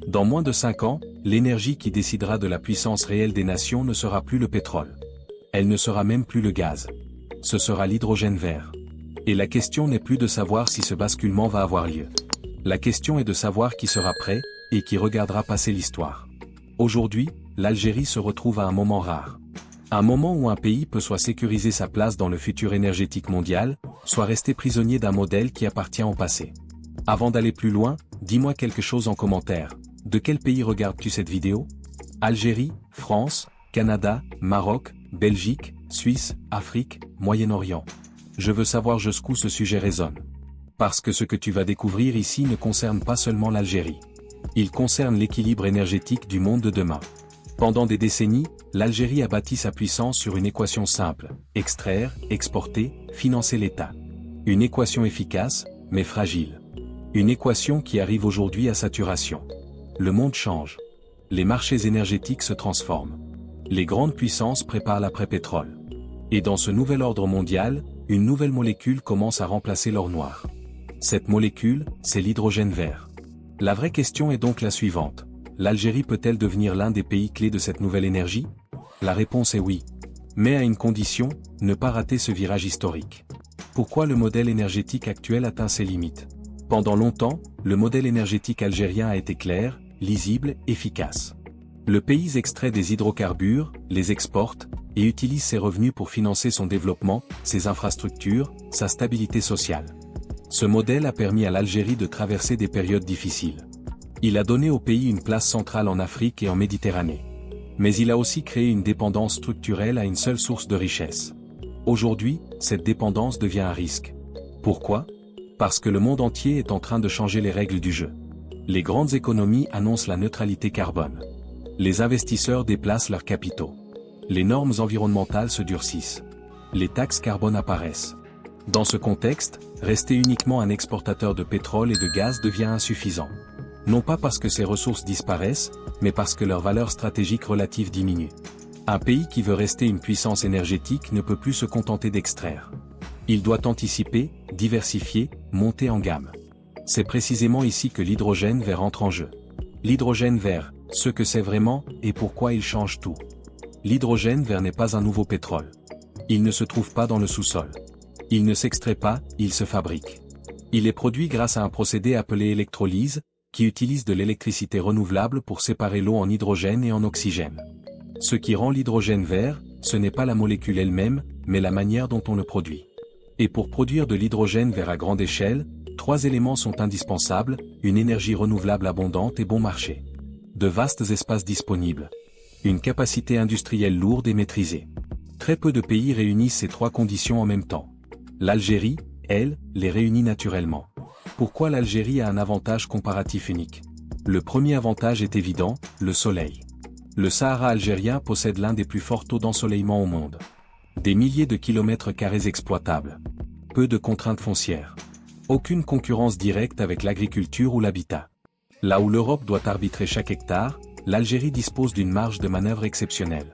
Dans moins de 5 ans, l'énergie qui décidera de la puissance réelle des nations ne sera plus le pétrole. Elle ne sera même plus le gaz. Ce sera l'hydrogène vert. Et la question n'est plus de savoir si ce basculement va avoir lieu. La question est de savoir qui sera prêt, et qui regardera passer l'histoire. Aujourd'hui, l'Algérie se retrouve à un moment rare. Un moment où un pays peut soit sécuriser sa place dans le futur énergétique mondial, soit rester prisonnier d'un modèle qui appartient au passé. Avant d'aller plus loin, dis-moi quelque chose en commentaire. De quel pays regardes-tu cette vidéo? Algérie, France, Canada, Maroc, Belgique, Suisse, Afrique, Moyen-Orient. Je veux savoir jusqu'où ce sujet résonne. Parce que ce que tu vas découvrir ici ne concerne pas seulement l'Algérie. Il concerne l'équilibre énergétique du monde de demain. Pendant des décennies, l'Algérie a bâti sa puissance sur une équation simple: extraire, exporter, financer l'État. Une équation efficace, mais fragile. Une équation qui arrive aujourd'hui à saturation. Le monde change. Les marchés énergétiques se transforment. Les grandes puissances préparent l'après-pétrole. Et dans ce nouvel ordre mondial, une nouvelle molécule commence à remplacer l'or noir. Cette molécule, c'est l'hydrogène vert. La vraie question est donc la suivante. L'Algérie peut-elle devenir l'un des pays clés de cette nouvelle énergie? La réponse est oui. Mais à une condition, ne pas rater ce virage historique. Pourquoi le modèle énergétique actuel atteint ses limites? Pendant longtemps, le modèle énergétique algérien a été clair, lisible, efficace. Le pays extrait des hydrocarbures, les exporte, et utilise ses revenus pour financer son développement, ses infrastructures, sa stabilité sociale. Ce modèle a permis à l'Algérie de traverser des périodes difficiles. Il a donné au pays une place centrale en Afrique et en Méditerranée. Mais il a aussi créé une dépendance structurelle à une seule source de richesse. Aujourd'hui, cette dépendance devient un risque. Pourquoi? Parce que le monde entier est en train de changer les règles du jeu. Les grandes économies annoncent la neutralité carbone. Les investisseurs déplacent leurs capitaux. Les normes environnementales se durcissent. Les taxes carbone apparaissent. Dans ce contexte, rester uniquement un exportateur de pétrole et de gaz devient insuffisant. Non pas parce que ces ressources disparaissent, mais parce que leur valeur stratégique relative diminue. Un pays qui veut rester une puissance énergétique ne peut plus se contenter d'extraire. Il doit anticiper, diversifier, monter en gamme. C'est précisément ici que l'hydrogène vert entre en jeu. L'hydrogène vert, ce que c'est vraiment, et pourquoi il change tout. L'hydrogène vert n'est pas un nouveau pétrole. Il ne se trouve pas dans le sous-sol. Il ne s'extrait pas, il se fabrique. Il est produit grâce à un procédé appelé électrolyse, qui utilise de l'électricité renouvelable pour séparer l'eau en hydrogène et en oxygène. Ce qui rend l'hydrogène vert, ce n'est pas la molécule elle-même, mais la manière dont on le produit. Et pour produire de l'hydrogène vert à grande échelle, 3 éléments sont indispensables: une énergie renouvelable abondante et bon marché. De vastes espaces disponibles. Une capacité industrielle lourde et maîtrisée. Très peu de pays réunissent ces 3 conditions en même temps. L'Algérie, elle, les réunit naturellement. Pourquoi l'Algérie a un avantage comparatif unique? Le premier avantage est évident, le soleil. Le Sahara algérien possède l'un des plus forts taux d'ensoleillement au monde. Des milliers de kilomètres carrés exploitables. Peu de contraintes foncières. Aucune concurrence directe avec l'agriculture ou l'habitat. Là où l'Europe doit arbitrer chaque hectare, l'Algérie dispose d'une marge de manœuvre exceptionnelle.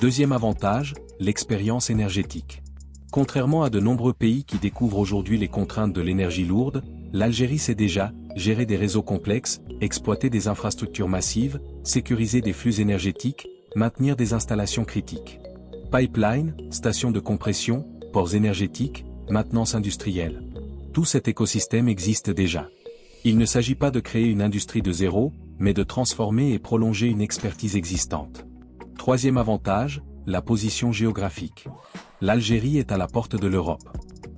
Deuxième avantage, l'expérience énergétique. Contrairement à de nombreux pays qui découvrent aujourd'hui les contraintes de l'énergie lourde, l'Algérie sait déjà gérer des réseaux complexes, exploiter des infrastructures massives, sécuriser des flux énergétiques, maintenir des installations critiques. Pipeline, stations de compression, ports énergétiques, maintenance industrielle. Tout cet écosystème existe déjà. Il ne s'agit pas de créer une industrie de zéro, mais de transformer et prolonger une expertise existante. Troisième avantage, la position géographique. L'Algérie est à la porte de l'Europe.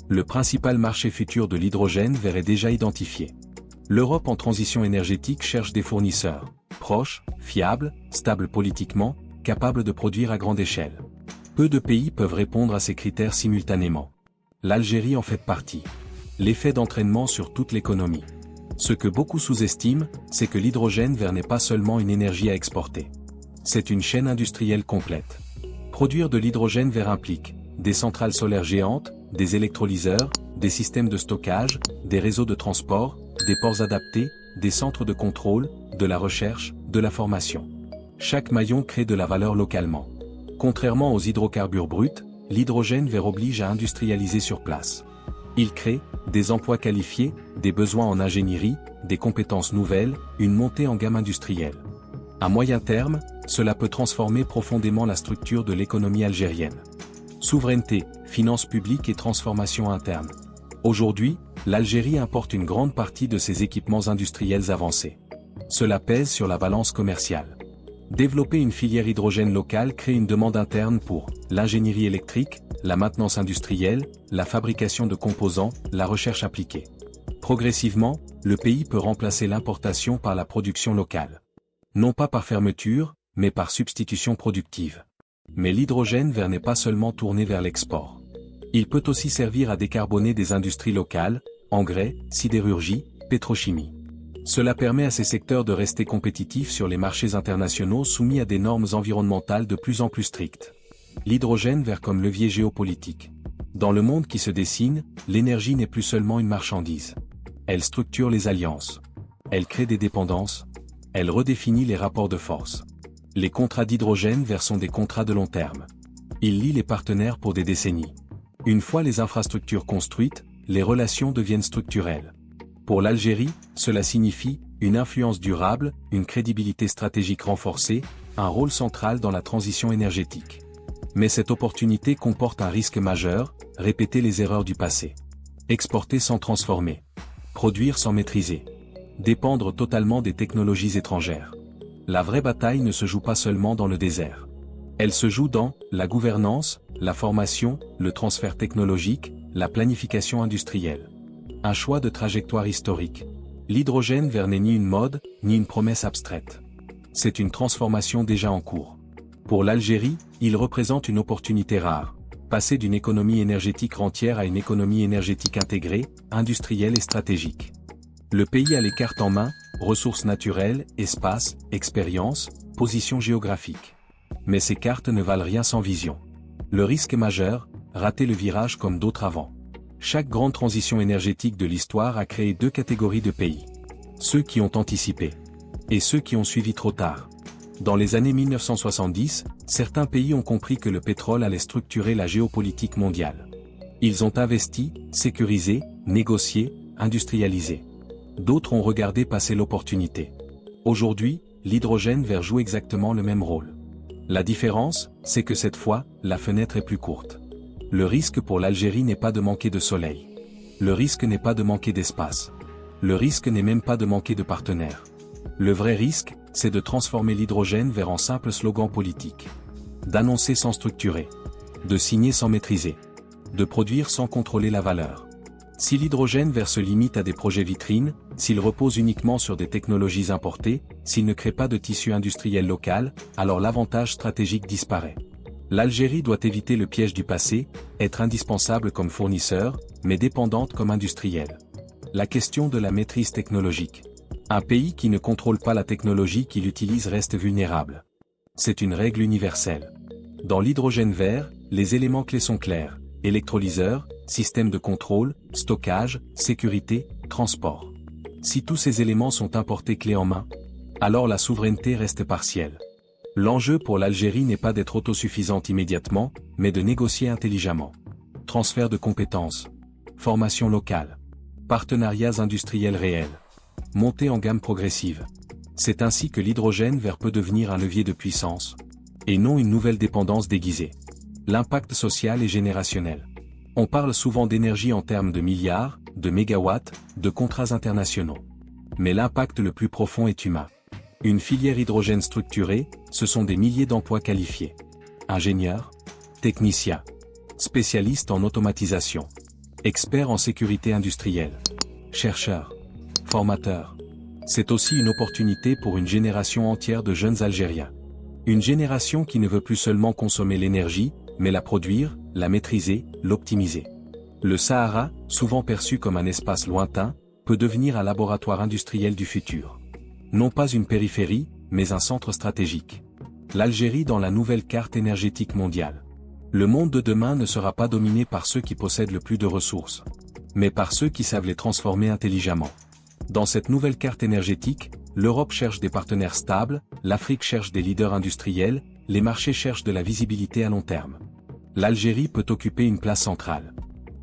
Le principal marché futur de l'hydrogène vert est déjà identifié. L'Europe en transition énergétique cherche des fournisseurs proches, fiables, stables politiquement, capables de produire à grande échelle. Peu de pays peuvent répondre à ces critères simultanément. L'Algérie en fait partie. L'effet d'entraînement sur toute l'économie. Ce que beaucoup sous-estiment, c'est que l'hydrogène vert n'est pas seulement une énergie à exporter. C'est une chaîne industrielle complète. Produire de l'hydrogène vert implique des centrales solaires géantes, des électrolyseurs, des systèmes de stockage, des réseaux de transport, des ports adaptés, des centres de contrôle, de la recherche, de la formation. Chaque maillon crée de la valeur localement. Contrairement aux hydrocarbures bruts, l'hydrogène vert oblige à industrialiser sur place. Il crée, des emplois qualifiés, des besoins en ingénierie, des compétences nouvelles, une montée en gamme industrielle. À moyen terme, cela peut transformer profondément la structure de l'économie algérienne. Souveraineté, finances publiques et transformation interne. Aujourd'hui, l'Algérie importe une grande partie de ses équipements industriels avancés. Cela pèse sur la balance commerciale. Développer une filière hydrogène locale crée une demande interne pour l'ingénierie électrique, la maintenance industrielle, la fabrication de composants, la recherche appliquée. Progressivement, le pays peut remplacer l'importation par la production locale. Non pas par fermeture, mais par substitution productive. Mais l'hydrogène vert n'est pas seulement tourné vers l'export. Il peut aussi servir à décarboner des industries locales, engrais, sidérurgie, pétrochimie. Cela permet à ces secteurs de rester compétitifs sur les marchés internationaux soumis à des normes environnementales de plus en plus strictes. L'hydrogène vert comme levier géopolitique. Dans le monde qui se dessine, l'énergie n'est plus seulement une marchandise. Elle structure les alliances. Elle crée des dépendances. Elle redéfinit les rapports de force. Les contrats d'hydrogène vert sont des contrats de long terme. Ils lient les partenaires pour des décennies. Une fois les infrastructures construites, les relations deviennent structurelles. Pour l'Algérie, cela signifie une influence durable, une crédibilité stratégique renforcée, un rôle central dans la transition énergétique. Mais cette opportunité comporte un risque majeur, répéter les erreurs du passé. Exporter sans transformer. Produire sans maîtriser. Dépendre totalement des technologies étrangères. La vraie bataille ne se joue pas seulement dans le désert. Elle se joue dans la gouvernance, la formation, le transfert technologique, la planification industrielle. Un choix de trajectoire historique. L'hydrogène vert n'est ni une mode, ni une promesse abstraite. C'est une transformation déjà en cours. Pour l'Algérie, il représente une opportunité rare. Passer d'une économie énergétique rentière à une économie énergétique intégrée, industrielle et stratégique. Le pays a les cartes en main, ressources naturelles, espace, expérience, position géographique. Mais ces cartes ne valent rien sans vision. Le risque majeur, rater le virage comme d'autres avant. Chaque grande transition énergétique de l'histoire a créé deux catégories de pays. Ceux qui ont anticipé. Et ceux qui ont suivi trop tard. Dans les années 1970, certains pays ont compris que le pétrole allait structurer la géopolitique mondiale. Ils ont investi, sécurisé, négocié, industrialisé. D'autres ont regardé passer l'opportunité. Aujourd'hui, l'hydrogène vert joue exactement le même rôle. La différence, c'est que cette fois, la fenêtre est plus courte. Le risque pour l'Algérie n'est pas de manquer de soleil. Le risque n'est pas de manquer d'espace. Le risque n'est même pas de manquer de partenaires. Le vrai risque, c'est de transformer l'hydrogène vert en simple slogan politique. D'annoncer sans structurer. De signer sans maîtriser. De produire sans contrôler la valeur. Si l'hydrogène vert se limite à des projets vitrines, s'il repose uniquement sur des technologies importées, s'il ne crée pas de tissu industriel local, alors l'avantage stratégique disparaît. L'Algérie doit éviter le piège du passé, être indispensable comme fournisseur, mais dépendante comme industrielle. La question de la maîtrise technologique. Un pays qui ne contrôle pas la technologie qu'il utilise reste vulnérable. C'est une règle universelle. Dans l'hydrogène vert, les éléments clés sont clairs. Électrolyseur, système de contrôle, stockage, sécurité, transport. Si tous ces éléments sont importés clés en main, alors la souveraineté reste partielle. L'enjeu pour l'Algérie n'est pas d'être autosuffisante immédiatement, mais de négocier intelligemment. Transfert de compétences. Formation locale. Partenariats industriels réels. Montée en gamme progressive. C'est ainsi que l'hydrogène vert peut devenir un levier de puissance. Et non une nouvelle dépendance déguisée. L'impact social et générationnel. On parle souvent d'énergie en termes de milliards, de mégawatts, de contrats internationaux. Mais l'impact le plus profond est humain. Une filière hydrogène structurée, ce sont des milliers d'emplois qualifiés. Ingénieurs, techniciens, spécialistes en automatisation, experts en sécurité industrielle, chercheurs, formateurs. C'est aussi une opportunité pour une génération entière de jeunes Algériens. Une génération qui ne veut plus seulement consommer l'énergie, mais la produire, la maîtriser, l'optimiser. Le Sahara, souvent perçu comme un espace lointain, peut devenir un laboratoire industriel du futur. Non pas une périphérie, mais un centre stratégique. L'Algérie dans la nouvelle carte énergétique mondiale. Le monde de demain ne sera pas dominé par ceux qui possèdent le plus de ressources, mais par ceux qui savent les transformer intelligemment. Dans cette nouvelle carte énergétique, l'Europe cherche des partenaires stables, l'Afrique cherche des leaders industriels, les marchés cherchent de la visibilité à long terme. L'Algérie peut occuper une place centrale.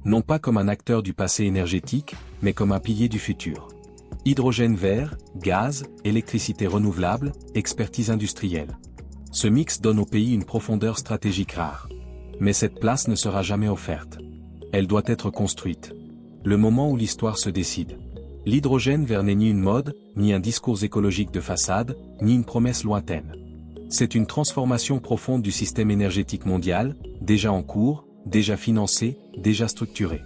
non pas comme un acteur du passé énergétique, mais comme un pilier du futur. Hydrogène vert, gaz, électricité renouvelable, expertise industrielle. Ce mix donne au pays une profondeur stratégique rare. Mais cette place ne sera jamais offerte. Elle doit être construite. Le moment où l'histoire se décide. L'hydrogène vert n'est ni une mode, ni un discours écologique de façade, ni une promesse lointaine. C'est une transformation profonde du système énergétique mondial, déjà en cours, déjà financé, déjà structuré.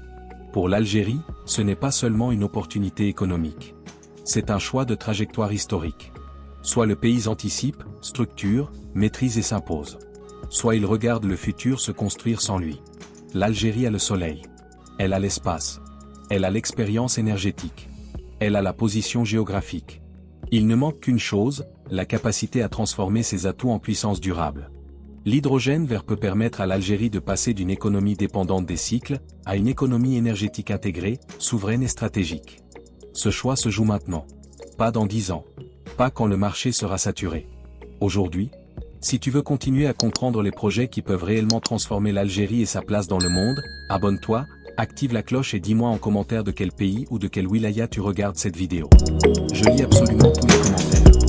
Pour l'Algérie, ce n'est pas seulement une opportunité économique. C'est un choix de trajectoire historique. Soit le pays anticipe, structure, maîtrise et s'impose. Soit il regarde le futur se construire sans lui. L'Algérie a le soleil. Elle a l'espace. Elle a l'expérience énergétique. Elle a la position géographique. Il ne manque qu'une chose, la capacité à transformer ses atouts en puissance durable. L'hydrogène vert peut permettre à l'Algérie de passer d'une économie dépendante des cycles, à une économie énergétique intégrée, souveraine et stratégique. Ce choix se joue maintenant. Pas dans 10 ans. Pas quand le marché sera saturé. Aujourd'hui, si tu veux continuer à comprendre les projets qui peuvent réellement transformer l'Algérie et sa place dans le monde, abonne-toi, active la cloche et dis-moi en commentaire de quel pays ou de quelle wilaya tu regardes cette vidéo. Je lis absolument tous les commentaires.